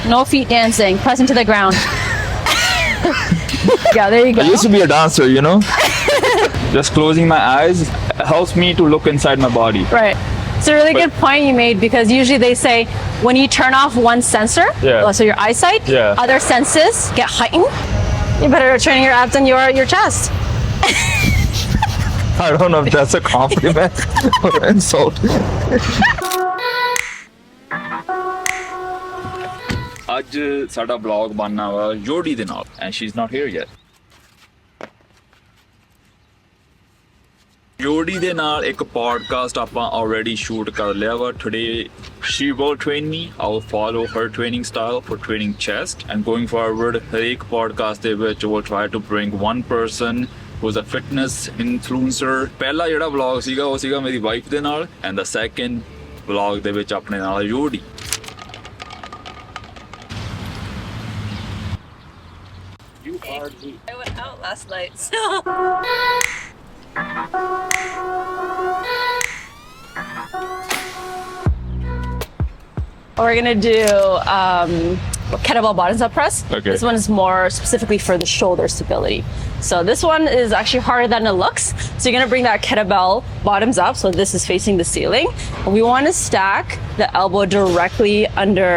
No feet dancing. Press into the ground. Yeah, there you go. I used to be a dancer, you know? Just closing my eyes helps me to look inside my body. Right. It's a really good point you made, because usually they say when you turn off one sensor, so your eyesight, other senses get heightened. You better train your abs and your chest. I don't know if that's a compliment or an insult. ਅੱਜ ਸਾਡਾ vlog ਬਣਨਾ ਵਾ ਜੋੜੀ ਦੇ ਨਾਲ and she's not here yet. ਜੋੜੀ ਦੇ ਨਾਲ ਇੱਕ ਪੋਡਕਾਸਟ ਆਪਾਂ already shoot ਕਰ ਲਿਆ ਵਾ. Today she will train me. I will follow her training style for training chest, and going forward ਹਰੇਕ ਪੋਡਕਾਸਟ ਦੇ ਵਿੱਚ we'll try to bring one person who's a fitness influencer. ਪਹਿਲਾ ਜਿਹੜਾ vlog ਸੀਗਾ ਉਹ ਸੀਗਾ ਮੇਰੀ ਵਾਈਫ ਦੇ ਨਾਲ, and the second ਵਲੌਗ ਦੇ ਵਿੱਚ ਆਪਣੇ ਨਾਲ ਜੋੜੀ. I went out last night, so. We're gonna do kettlebell bottoms up press. Okay. This one is more specifically for the shoulder stability. So this one is actually harder than it looks. So you're gonna bring that kettlebell bottoms up. So this is facing the ceiling. We want to stack the elbow directly under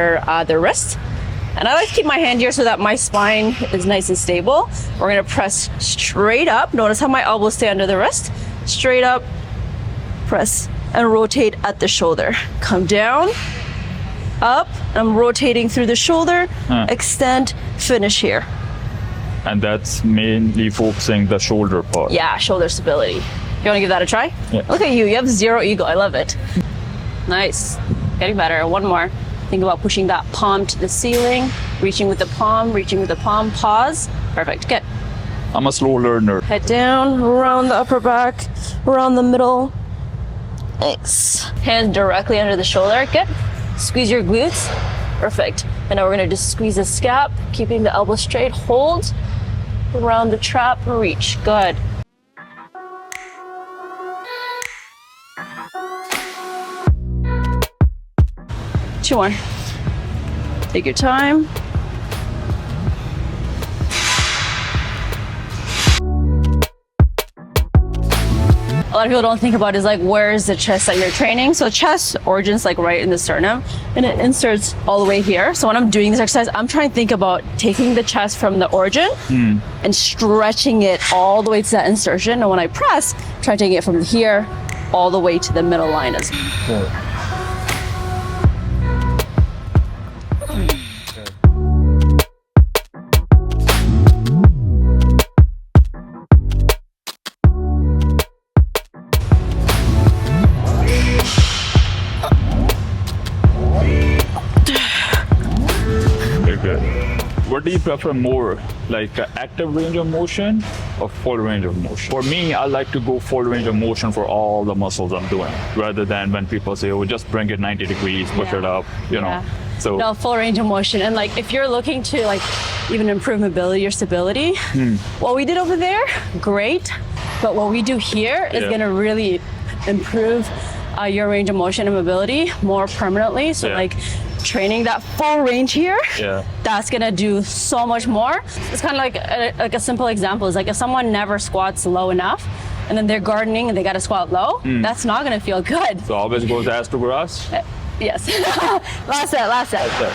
the wrist. And I like to keep my hand here so that my spine is nice and stable. We're gonna press straight up. Notice how my elbows stay under the wrist. Straight up, press and rotate at the shoulder. Come down, up, I'm rotating through the shoulder, extend, finish here. And that's mainly focusing the shoulder part. Yeah, shoulder stability. You wanna give that a try? Yeah. Look at you have zero ego, I love it. Nice, getting better, one more. Think about pushing that palm to the ceiling, reaching with the palm, pause. Perfect, good. I'm a slow learner. Head down, around the upper back, around the middle. Thanks. Hands directly under the shoulder, good. Squeeze your glutes, perfect. And now we're gonna just squeeze the scap, keeping the elbow straight, hold, around the trap, reach, good. Two more. Take your time. A lot of people don't think about is like, where is the chest that you're training? So chest origins like right in the sternum, and it inserts all the way here. So when I'm doing this exercise, I'm trying to think about taking the chest from the origin and stretching it all the way to that insertion. And when I press, try taking it from here all the way to the middle line as well. What do you prefer more, like active range of motion or full range of motion? For me, I like to go full range of motion for all the muscles I'm doing, rather than when people say, oh, just bring it 90 degrees, push it up, you know. So no, full range of motion. And like, if you're looking to like even improve mobility or stability, what we did over there, great. But what we do here is gonna really improve your range of motion and mobility more permanently. So like, training that full range here, that's gonna do so much more. It's kind of like a simple example is like, if someone never squats low enough and then they're gardening and they gotta squat low, that's not gonna feel good. So always goes ass to grass? Yes. last set. That's it.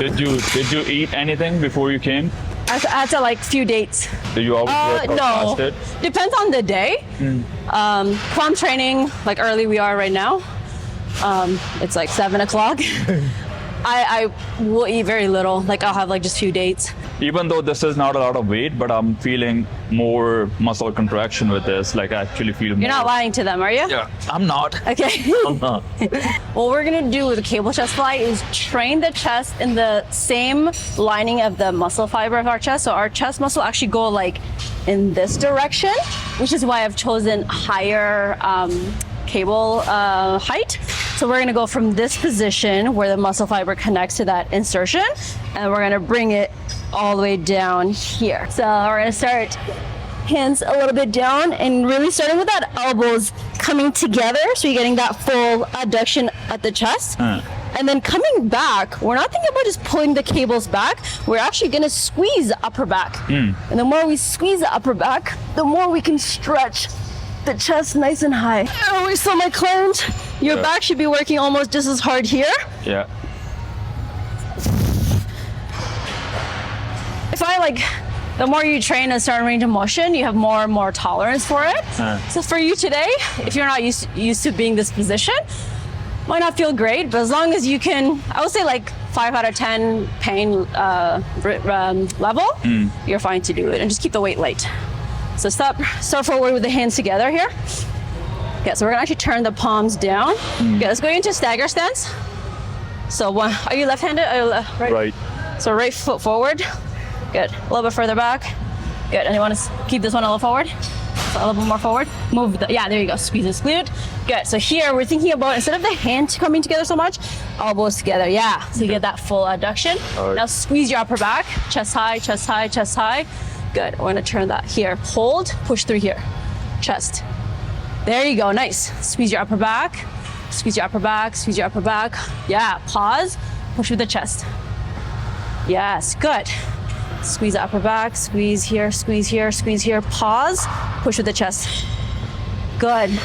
Did you eat anything before you came? I had to like few dates. Do you always work out fasted? Depends on the day. If I'm training like early we are right now, it's like 7 o'clock. I will eat very little. Like I'll have like just few dates. Even though this is not a lot of weight, but I'm feeling more muscle contraction with this. Like I actually feel more. You're not lying to them, are you? Yeah, I'm not. Okay. I'm not. What we're gonna do with the cable chest fly is train the chest in the same lining of the muscle fiber of our chest. So our chest muscle actually go like in this direction, which is why I've chosen higher cable height. So we're gonna go from this position where the muscle fiber connects to that insertion, and we're gonna bring it all the way down here. So we're gonna start hands a little bit down and really starting with that elbows coming together. So you're getting that full adduction at the chest. And then coming back, we're not thinking about just pulling the cables back. We're actually gonna squeeze the upper back. And the more we squeeze the upper back, the more we can stretch the chest nice and high. Oh, we saw my client. Your back should be working almost just as hard here. Yeah. I find like the more you train a certain range of motion, you have more and more tolerance for it. So for you today, if you're not used to being this position, might not feel great, but as long as you can, I would say like 5 out of 10 pain level, you're fine to do it, and just keep the weight light. So start forward with the hands together here. Yeah, so we're gonna actually turn the palms down. Okay, let's go into stagger stance. So one, are you left-handed? Are you right? So right foot forward. Good. A little bit further back. Good. And you want to keep this one a little forward? So a little bit more forward. Move the, yeah, there you go. Squeeze this glute. Good. So here we're thinking about, instead of the hand coming together so much, elbows together. Yeah. So you get that full adduction. Right. Now squeeze your upper back. Chest high, chest high, chest high. Good. We're going to turn that here. Hold, push through here. Chest. There you go. Nice. Squeeze your upper back. Squeeze your upper back. Squeeze your upper back. Yeah. Pause. Push with the chest. Yes. Good. Squeeze the upper back, squeeze here, squeeze here, squeeze here, pause, push with the chest. Good.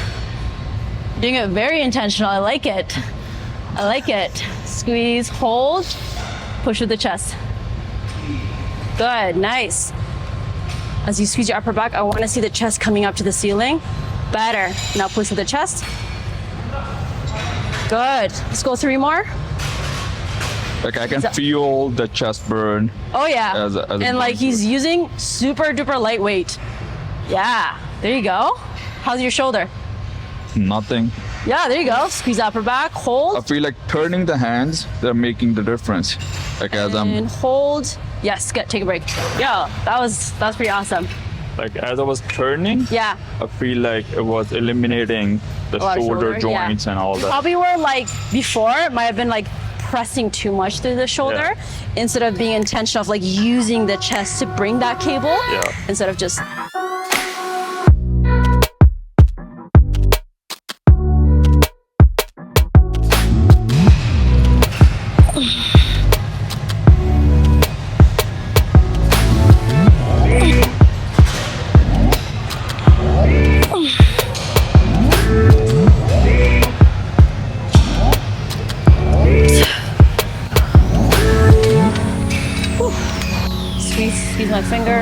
Doing it very intentional, I like it. I like it. Squeeze, hold, push with the chest. Good, nice. As you squeeze your upper back, I want to see the chest coming up to the ceiling. Better. Now push with the chest. Good. Let's go 3 more. Like I can feel the chest burn. Oh yeah. As and like he's using super duper lightweight. Yeah. There you go. How's your shoulder? Nothing. Yeah, there you go. Squeeze upper back, hold. I feel like turning the hands, they're making the difference. Like as and hold. Yes, good. Take a break. Yeah, that was pretty awesome. Like as I was turning, yeah, I feel like it was eliminating the shoulder joints and all that. Probably were like before, it might have been like pressing too much through the shoulder instead of being intentional of like using the chest to bring that cable instead of just.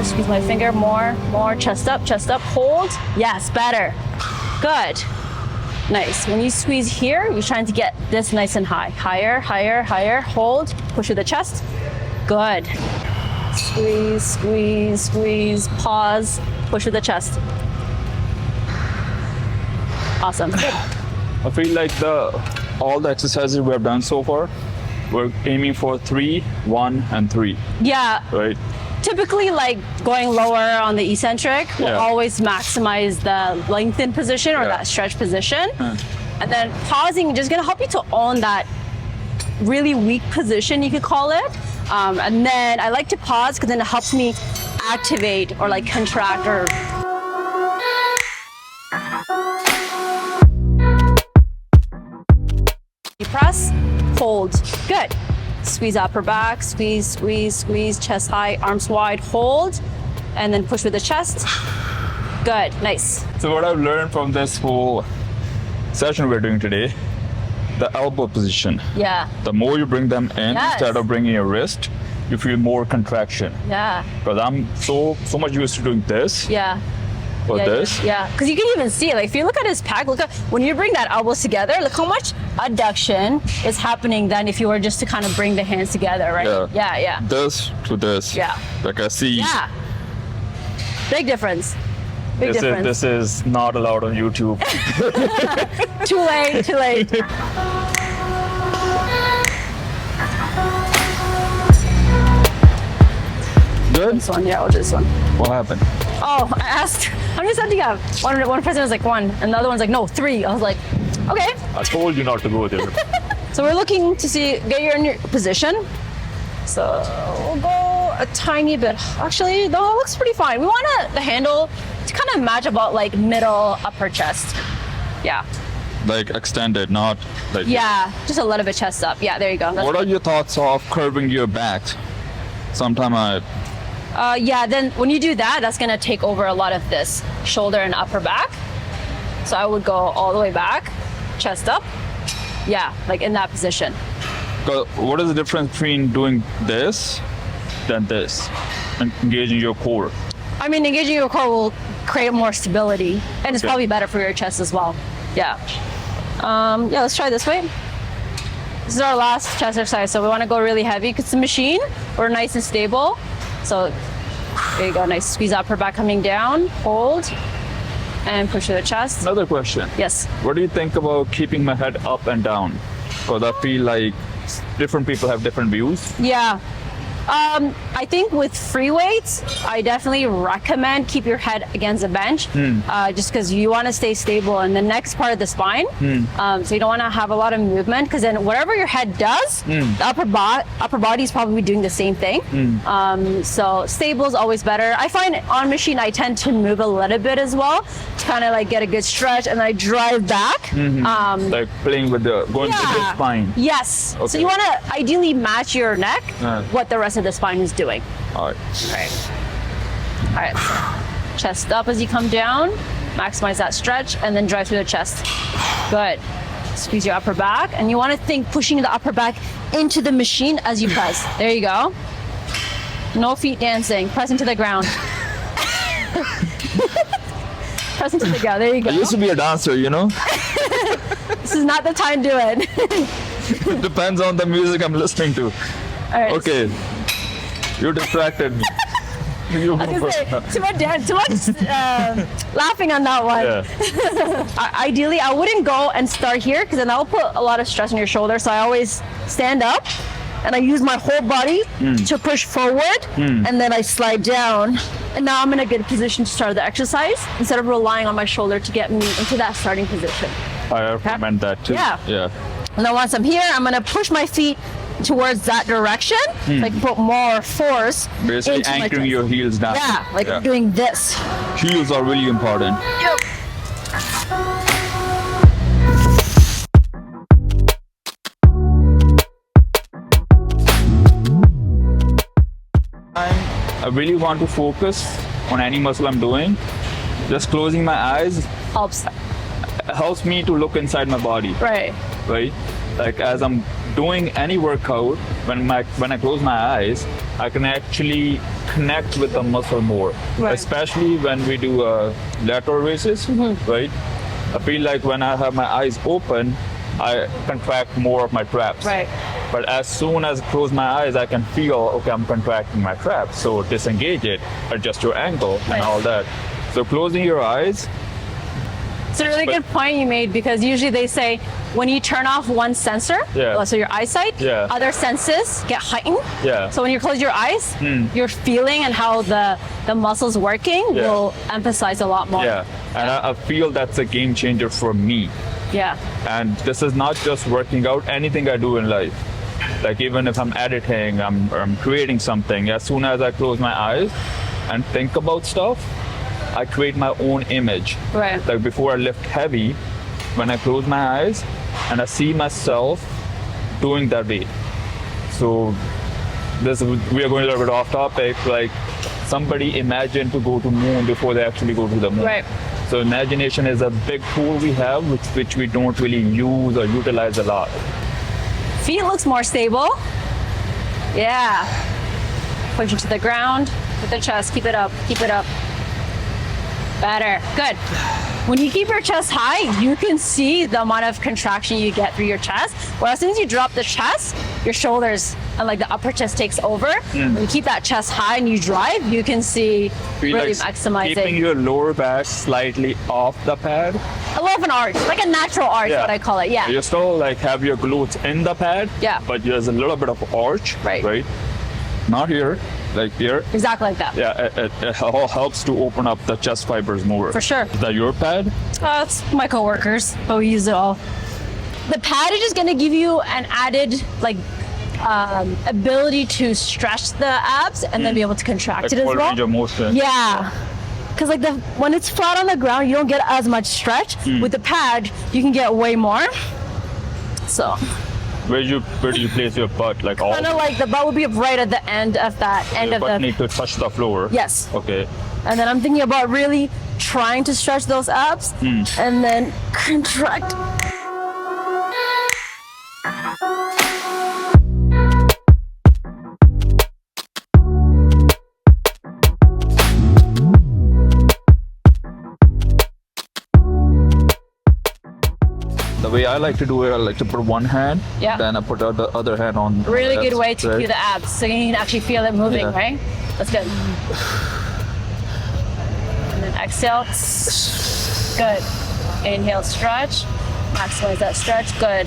Squeeze my finger, more, chest up, hold. Yes, better. Good. Nice. When you squeeze here, you're trying to get this nice and high. Higher, higher, higher, hold, push with the chest. Good. Squeeze, squeeze, squeeze, pause, push with the chest. Awesome. I feel like all the exercises we have done so far, we're aiming for 3, 1, and 3. Yeah. Right? Typically, like going lower on the eccentric will always maximize the lengthened position or that stretch position. And then pausing just gonna help you to own that really weak position, you could call it. And then I like to pause because then it helps me activate or like contract or. You press, hold, good. Squeeze upper back, squeeze, squeeze, squeeze, chest high, arms wide, hold, and then push with the chest. Good, nice. So what I've learned from this whole session we're doing today, the elbow position. Yeah. The more you bring them in instead of bringing your wrist, you feel more contraction. Yeah. Because I'm so much used to doing this. Yeah. Or this. Yeah, because you can even see it. Like if you look at his pack, look at when you bring that elbows together, look how much adduction is happening than if you were just to kind of bring the hands together, right? Yeah. This to this. Yeah. Like I see. Yeah. Big difference. Big difference. This is not allowed on YouTube. Too late. Too late. Good. This one, yeah, we'll do this one. What happened? Oh, I asked, how many sets do you have? One person was like 1, and the other one's like, no, 3. I was like, okay. I told you not to go there. So we're looking to see, get you in your position. So we'll go a tiny bit. Actually, no, it looks pretty fine. We want the handle to kind of match about like middle upper chest. Yeah. Like extended, not like. Yeah, just a little bit chest up. Yeah, there you go. That's What are your thoughts of curving your back? Sometime yeah, then when you do that, that's gonna take over a lot of this shoulder and upper back. So I would go all the way back, chest up. Yeah, like in that position. What is the difference between doing this than this and engaging your core? I mean, engaging your core will create more stability, and it's probably better for your chest as well. Yeah. Yeah, let's try this way. This is our last chest exercise, so we want to go really heavy because the machine, we're nice and stable. So there you go, nice squeeze upper back coming down, hold, and push to the chest. Another question. Yes. What do you think about keeping my head up and down? Because I feel like different people have different views. Yeah. I think with free weights, I definitely recommend keep your head against the bench, just because you want to stay stable in the next part of the spine. So you don't want to have a lot of movement, because then whatever your head does, the upper body is probably doing the same thing. So stable is always better. I find on machine I tend to move a little bit as well to kind of like get a good stretch, and I drive back. Like playing with the going with the spine. Yes. Okay. So you want to ideally match your neck what the rest of the spine is doing. All right. All right. So chest up as you come down. Maximize that stretch, and then drive through the chest. Good. Squeeze your upper back, and you want to think pushing the upper back into the machine as you press. There you go. No feet dancing. Press into the ground. Press into the ground. There you go. I used to be a dancer, you know. This is not the time to do it. It depends on the music I'm listening to. All right. Okay. You distracted me. You I was gonna say, too much laughing on that one. Yeah. Ideally, I wouldn't go and start here, because then that will put a lot of stress on your shoulder. So I always stand up, and I use my whole body to push forward, and then I slide down. And now I'm in a good position to start the exercise instead of relying on my shoulder to get me into that starting position. I recommend that too. Yeah. Yeah. And then once I'm here, I'm gonna push my feet towards that direction, like put more force. Basically into my anchoring chest. your heels down. Yeah, like doing this. Heels are really important. Yep. I really want to focus on any muscle I'm doing. Just closing my eyes helps me to look inside my body. Right. Right? Like as I'm doing any workout, when I close my eyes, I can actually connect with the muscle more. Right. Especially when we do lateral raises, right? I feel like when I have my eyes open, I contract more of my traps. Right. But as soon as I close my eyes, I can feel, okay, I'm contracting my traps. So disengage it, adjust your angle, and all that. So closing your eyes. It's a really good point you made, because usually they say when you turn off one sensor, so your eyesight, other senses get heightened. Yeah. So when you close your eyes, your feeling and how the muscles working will emphasize a lot more. Yeah, and I feel that's a game changer for me. Yeah. And this is not just working out, anything I do in life. Like even if I'm editing, I'm creating something, as soon as I close my eyes and think about stuff, I create my own image. Right. Like before I lift heavy, when I close my eyes and I see myself doing that weight. So we are going a little bit off topic, like somebody imagined to go to moon before they actually go to the moon. Right. So imagination is a big tool we have, which we don't really use or utilize a lot. Feet looks more stable. Yeah. Push it to the ground with the chest. Keep it up. Keep it up. Better. Good. When you keep your chest high, you can see the amount of contraction you get through your chest. Whereas as soon as you drop the chest, your shoulders and like the upper chest takes over. When you keep that chest high and you drive, you can see really maximizing. Keeping your lower back slightly off the pad. A little of an arch, like a natural arch, what I call it. Yeah. You still like have your glutes in the pad. Yeah. But there's a little bit of arch. Right. Not here, like here. Exactly like that. Yeah, it all helps to open up the chest fibers more. For sure. Is that your pad? It's my coworkers, but we use it all. The pad is just gonna give you an added like ability to stretch the abs and then be able to contract Like it as full well. range of motion. Yeah. Because like when it's flat on the ground, you don't get as much stretch. With the pad, you can get way more. So Where do you place your butt? Like all kind of like the butt will be right at the end of that end your of butt the. need to touch the floor. Yes. Okay. And then I'm thinking about really trying to stretch those abs and then contract. The way I like to do it, I like to put one hand, Yeah. then I put the other hand on. Really good way to right? cue the abs so you can actually feel it moving, Yeah. right? That's good. And then exhale. Good. Inhale, stretch. Maximize that stretch. Good.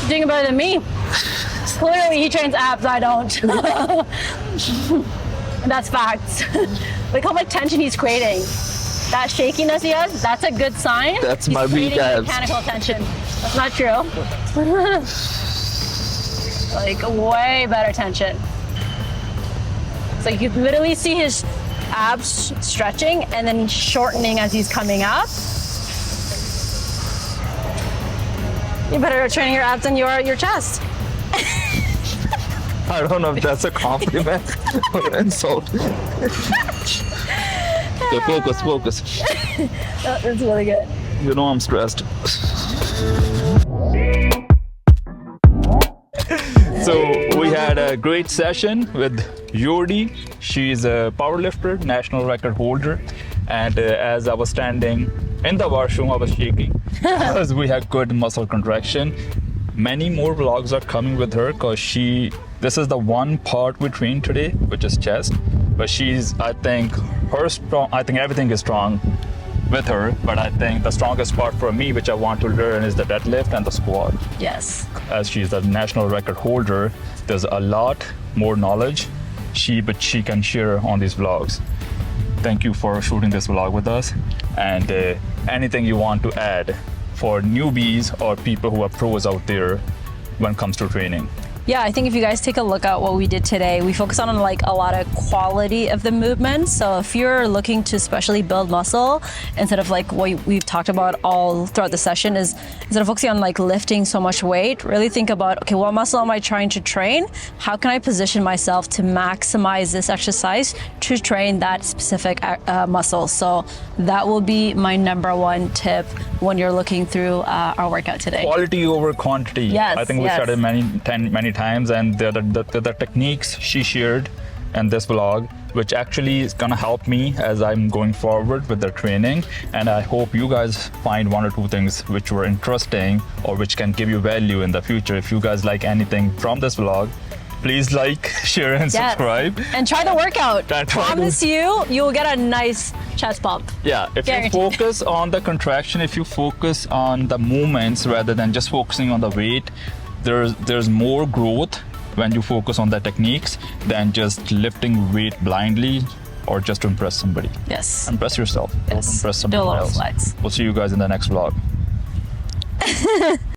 You're doing it better than me. Clearly, he trains abs, I don't. And that's facts. Look how much tension he's creating. That shakiness he has, that's a good sign. That's He's my weak creating abs. mechanical tension. That's not true. Like way better tension. So you can literally see his abs stretching and then shortening as he's coming up. You're better at training your abs than your chest. I don't know if that's a compliment or an insult. Okay, focus. That's really good. You know I'm stressed. So we had a great session with Jordi. She's a powerlifter, national record holder. And as I was standing in the washroom, I was shaking because we had good muscle contraction. Many more vlogs are coming with her because this is the one part we trained today, which is chest. But I think everything is strong with her, but I think the strongest part for me, which I want to learn, is the deadlift and the squat. Yes. As she's the national record holder, there's a lot more knowledge she can share on these vlogs. Thank you for shooting this vlog with us, and anything you want to add for newbies or people who are pros out there when it comes to training. Yeah, I think if you guys take a look at what we did today, we focus on like a lot of quality of the movement. So if you're looking to especially build muscle, instead of like what we've talked about all throughout the session, is instead of focusing on like lifting so much weight, really think about, okay, what muscle am I trying to train? How can I position myself to maximize this exercise to train that specific muscle? So that will be my number one tip when you're looking through our workout today. Quality over quantity. Yes, I think we yes. started many times, and the techniques she shared in this vlog, which actually is gonna help me as I'm going forward with the training. And I hope you guys find one or two things which were interesting or which can give you value in the future. If you guys like anything from this vlog, please like, share, and Yes. subscribe. And try the workout. Try to- Promise you will get a nice chest bump. Yeah, if Guaranteed. you focus on the contraction, if you focus on the movements rather than just focusing on the weight, there's more growth when you focus on the techniques than just lifting weight blindly or just to impress somebody. Yes. Impress yourself. Yes. Don't impress Do a someone little else. flex. We'll see you guys in the next vlog.